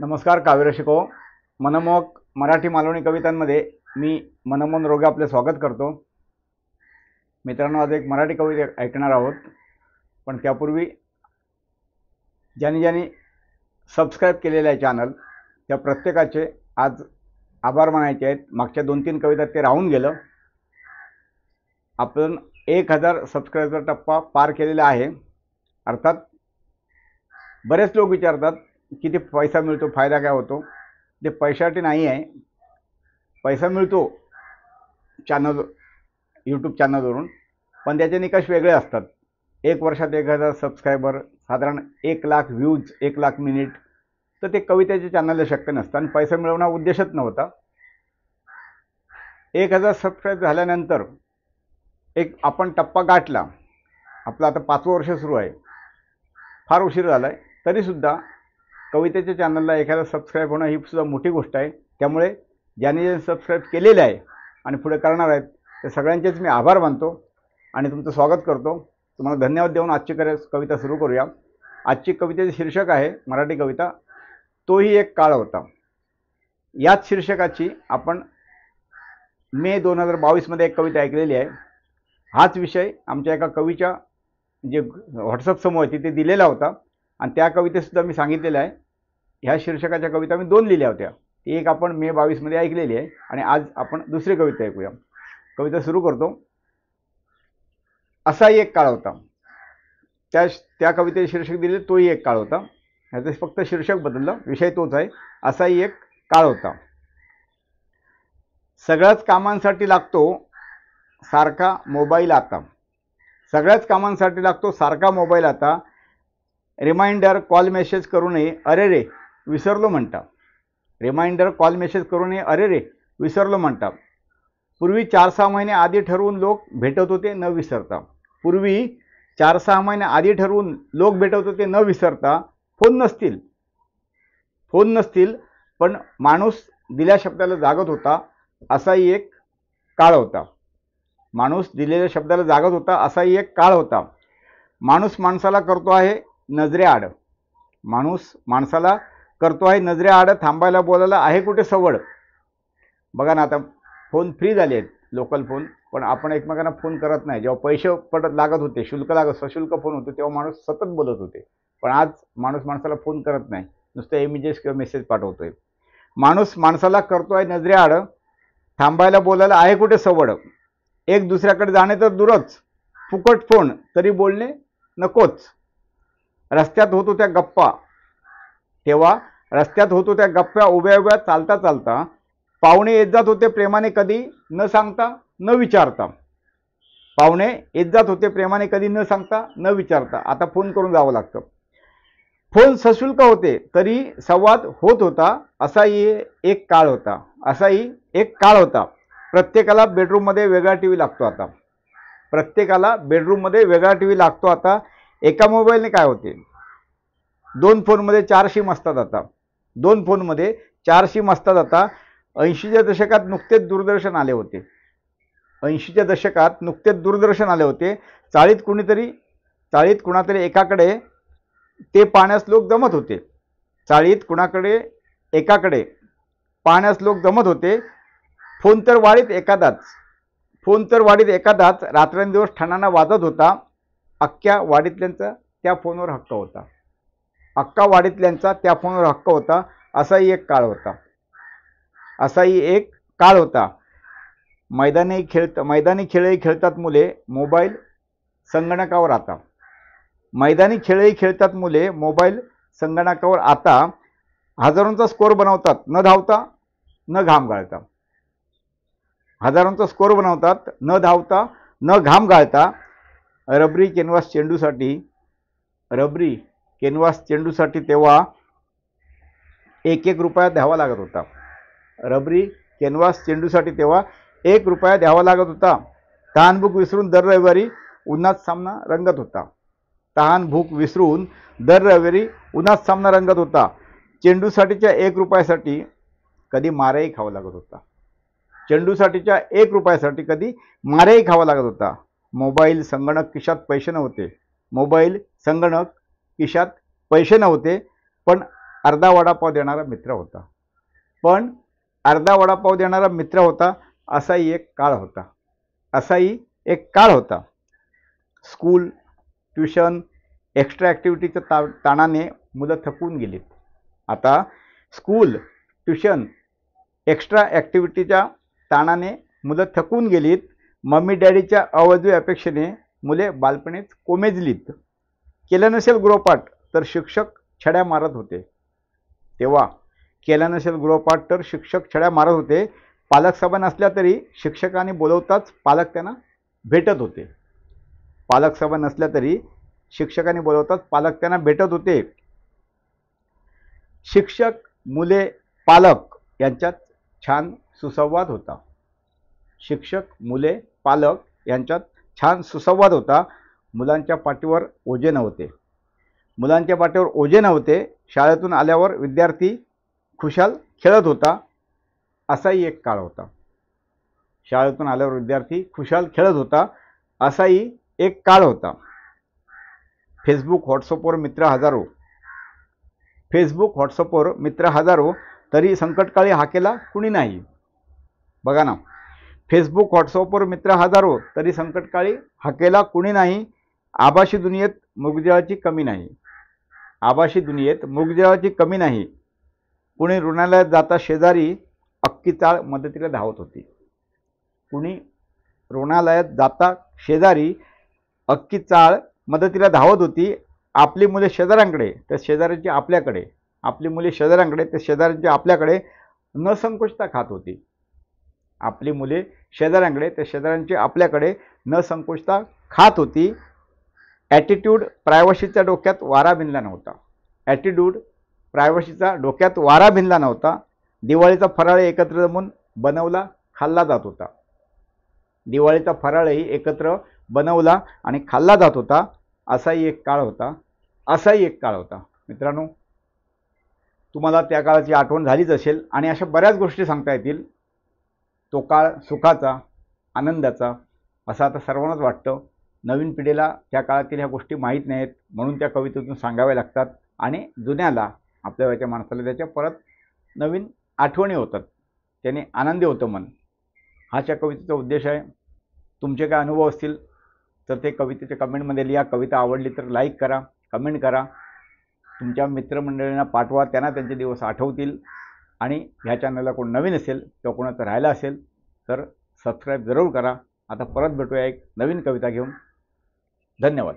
नमस्कार काव्य शिको मनमोहक मराठी मालवणी कवितांमध्ये मी मनमोहन रोगे आपले स्वागत करतो। मित्रांनो, आज एक मराठी कविता ऐकणार आहोत, पण त्यापूर्वी ज्यांनी सबस्क्राईब केलेले आहे चॅनल त्या प्रत्येकाचे आज आभार मानायचे आहेत। मागच्या 2-3 कविता ते राहून गेलं। आपण 1000 सबस्क्रायबर टप्पा पार केलेला आहे। अर्थात बरेच लोक विचारतात किती पैसा मिळतो, फायदा काय होतो। ते पैशासाठी नाही आहे, पैसा मिळतो चॅनल यूट्यूब चॅनलवरून, पण त्याचे निकष वेगळे असतात। 1 वर्षात 1000 सबस्क्रायबर, साधारण 1 लाख व्ह्यूज, 1 लाख मिनिट, तर ते कवितेच्या चॅनलला शक्य नसतं आणि पैसा मिळवणं उद्देशच नव्हता। 1000 सबस्क्राईब झाल्यानंतर एक आपण टप्पा गाठला। आपलं आता 5वं वर्ष सुरू आहे, फार उशीर झाला आहे, तरीसुद्धा कवितेच्या चॅनलला 1000 सबस्क्राईब होणं ही सुद्धा मोठी गोष्ट आहे। त्यामुळे ज्यांनी सबस्क्राईब केलेले आहे आणि पुढे करणार आहेत ते सगळ्यांचेच मी आभार मानतो आणि तुमचं स्वागत करतो। तुम्हाला धन्यवाद देऊन आजची कविता सुरू करूया। आजची कवितेचे शीर्षक आहे मराठी कविता तोही एक काळ होता। याच शीर्षकाची आपण मे 2022 मध्ये एक कविता ऐकलेली आहे। हाच विषय आमच्या एका कवीच्या जे व्हॉट्सअप समूह आहे तिथे दिलेला होता आणि त्या कवितेसुद्धा मी सांगितलेलं आहे। ह्या शीर्षकाच्या कविता मी 2 लिहिल्या होत्या, एक आपण मे 22 मध्ये ऐकलेली आहे आणि आज आपण दुसरी कविता ऐकूया। कविता सुरू करतो। असाही एक काळ होता। त्या कवितेचे शीर्षक दिले तोही एक काळ होता। ह्याचं फक्त शीर्षक बदललं, विषय तोच आहे। असाही एक काळ होता। सगळ्याच कामांसाठी लागतो सारखा मोबाईल आता। सगळ्याच कामांसाठी लागतो सारखा मोबाईल आता। रिमाइंडर कॉल मेसेज करू नये, अरे रे विसरलो म्हणता। रिमाइंडर कॉल मेसेज करू नये, अरे रे विसरलो म्हणता। पूर्वी 4-6 महिने आधी ठरवून लोक भेटत होते न विसरता। पूर्वी 4-6 महिने आधी ठरवून लोक भेटत होते न विसरता। फोन नसतील पण माणूस दिल्या शब्दाला जागत होता। असाही एक काळ होता। माणूस दिलेल्या शब्दाला जागत होता, असाही एक काळ होता। माणूस माणसाला करतो आहे नजरेआड। माणूस माणसाला करतो आहे नजरेआड। थांबायला बोलायला आहे कुठे सवड। बघा ना, आता फोन फ्री झाले आहेत, लोकल फोन, पण आपण एकमेकांना फोन करत नाही। जेव्हा पैसे लागत होते, शुल्क लागत, सशुल्क फोन होते, तेव्हा माणूस सतत बोलत होते, पण आज माणूस माणसाला फोन करत नाही, नुसतं इमेजेस किंवा मेसेज पाठवतोय। माणूस माणसाला करतो आहे नजरेआड। थांबायला बोलायला आहे कुठे सवड। एक दुसऱ्याकडे जाणे तर दूरच, फुकट फोन तरी बोलणे नकोच। रस्त्यात होत होत्या गप्पा, तेव्हा रस्त्यात होत होत्या गप्पा उभ्या उभ्या चालता चालता। पाहुणे येत जात होते प्रेमाने कधी न सांगता न विचारता। पाहुणे येत जात होते प्रेमाने कधी न सांगता न विचारता। आता फोन करून जावं लागतं। फोन सशुल्क होते तरी संवाद होत होता। असाही एक काळ होता। असाही एक काळ होता। प्रत्येकाला बेडरूममध्ये वेगळा टीव्ही लागतो आता। प्रत्येकाला बेडरूममध्ये वेगळा टीव्ही लागतो आता। एका मोबाईलने काय होते, 2 फोनमध्ये 4 सिम असतात आता। 2 फोनमध्ये 4 सिम असतात आता। 80च्या दशकात नुकतेच दूरदर्शन आले होते। 80च्या दशकात नुकतेच दूरदर्शन आले होते। चाळीत कुणातरी एकाकडे ते पाहण्यास लोक जमत होते। चाळीत कुणाकडे एकाकडे पाहण्यास लोक जमत होते। फोन तर वाढीत एखादाच रात्रंदिवस ठणाना वाजत होता। अख्ख्या वाडीतल्यांचा त्या फोनवर हक्क होता। अख्खा वाडीतल्यांचा त्या फोनवर हक्क होता। असाही एक काळ होता। असाही एक काळ होता। मैदानी खेळही खेळतात मुले, मोबाईल संगणकावर आता। मैदानी खेळही खेळतात मुले, मोबाईल संगणकावर आता। हजारोंचा स्कोर बनवतात न धावता न घाम गाळता। हजारोंचा स्कोर बनवतात न धावता न घाम गाळता। रबरी कॅनव्हास चेंडूसाठी तेव्हा 1-1 रुपया द्यावा लागत होता। रबरी कॅनव्हास चेंडूसाठी तेव्हा 1 रुपया द्यावा लागत होता। तहानभूक विसरून दर रविवारी उन्हात सामना रंगत होता। तहानभूक विसरून दर रविवारी उन्हात सामना रंगत होता। चेंडूसाठीच्या 1 रुपयासाठी कधी मारही खावा लागत होता। चेंडूसाठीच्या 1 रुपयासाठी कधी मारही खावा लागत होता। मोबाईल संगणक खिशात पैसे नव्हते। मोबाईल संगणक खिशात पैसे नव्हते, पण अर्धा वडापाव देणारा मित्र होता. पण अर्धा वडापाव देणारा मित्र होता असाही एक काळ होता. असाही एक काळ होता. स्कूल, ट्युशन, एक्स्ट्रा ॲक्टिव्हिटीच्या ताणाने मुलं थकून गेलीत. आता स्कूल, ट्युशन, एक्स्ट्रा ॲक्टिव्हिटीच्या ताणाने मुलं थकून गेलीत. मम्मी डॅडीच्या अवाजवी अपेक्षेने मुले बालपणीच कोमेजलीत. केलं नसेल गृहपाठ तर शिक्षक छड्या मारत होते. तेव्हा केलं नसेल गृहपाठ तर शिक्षक छड्या मारत होते. पालक सभा नसल्या तरी शिक्षकांनी बोलवताच पालक त्यांना भेटत होते. पालक सभा नसल्या तरी शिक्षकांनी बोलवताच पालक त्यांना भेटत होते. शिक्षक, मुले, पालक यांच्यात छान सुसंवाद होता. शिक्षक, मुले, पालक यांच्यात छान सुसंवाद होता. मुलांच्या पाठीवर ओझे नव्हते. मुलांच्या पाठीवर ओझे नव्हते. शाळेतून आल्यावर विद्यार्थी खुशाल खेळत होता. असाही एक काळ होता. शाळेतून आल्यावर विद्यार्थी खुशाल खेळत होता. असाही एक काळ होता. फेसबुक, व्हॉट्सअपवर मित्र हजारो. फेसबुक, व्हॉट्सअपवर मित्र हजारो, तरी संकटकाळी हाकेला कुणी नाही. बघा ना, फेसबुक, व्हॉट्सअपवर मित्र हजारो, तरी संकटकाळी हाकेला कुणी नाही. आभासी दुनियेत मृगजळाची कमी नाही. आभासी दुनियेत मृगजळाची कमी नाही. कुणी रुग्णालयात जाता शेजारी अक्की चाळ मदतीला धावत होती. कुणी रुग्णालयात जाता शेजारी अक्की चाळ मदतीला धावत होती. आपली मुले शेजाऱ्यांकडे तर शेजाऱ्यांची आपल्याकडे, आपली मुले शेजाऱ्यांकडे तर शेजाऱ्यांची आपल्याकडे न संकोचता खात होती. आपली मुले शेजाऱ्यांकडे तर शेजाऱ्यांची आपल्याकडे न संकोचता खात होती. ॲटिट्यूड प्रायव्हसीच्या डोक्यात वारा भिनला नव्हता. ॲटिट्यूड प्रायव्हसीचा डोक्यात वारा भिनला नव्हता. दिवाळीचा फराळ एकत्र जमून बनवला, खाल्ला जात होता. दिवाळीचा फराळही एकत्र बनवला आणि खाल्ला जात होता. असाही एक काळ होता. असाही एक काळ होता. मित्रांनो, तुम्हाला त्या काळाची आठवण झालीच असेल आणि अशा बऱ्याच गोष्टी सांगता येतील. तो काळ सुखाचा, आनंदाचा असं आता सर्वांनाच वाटतं. नवीन पिढीला त्या काळातील ह्या गोष्टी माहीत नाहीत, म्हणून त्या कवितेतून सांगाव्या लागतात आणि जुन्याला, आपल्या वयाच्या माणसाला त्याच्या परत नवीन आठवणी होतात. त्याने आनंदी होतं मन. हाच या कवितेचा उद्देश आहे. तुमचे काय अनुभव असतील तर ते कवितेच्या कमेंटमध्ये लिहा. कविता आवडली तर लाईक करा, कमेंट करा. तुमच्या मित्रमंडळींना पाठवा, त्यांना त्यांचे दिवस आठवतील. आणि ह्या चॅनलला कोण नवीन असेल किंवा कोणाचं राहिलं असेल तर सबस्क्राईब जरूर करा. आता परत भेटूया एक नवीन कविता घेऊन. धन्यवाद.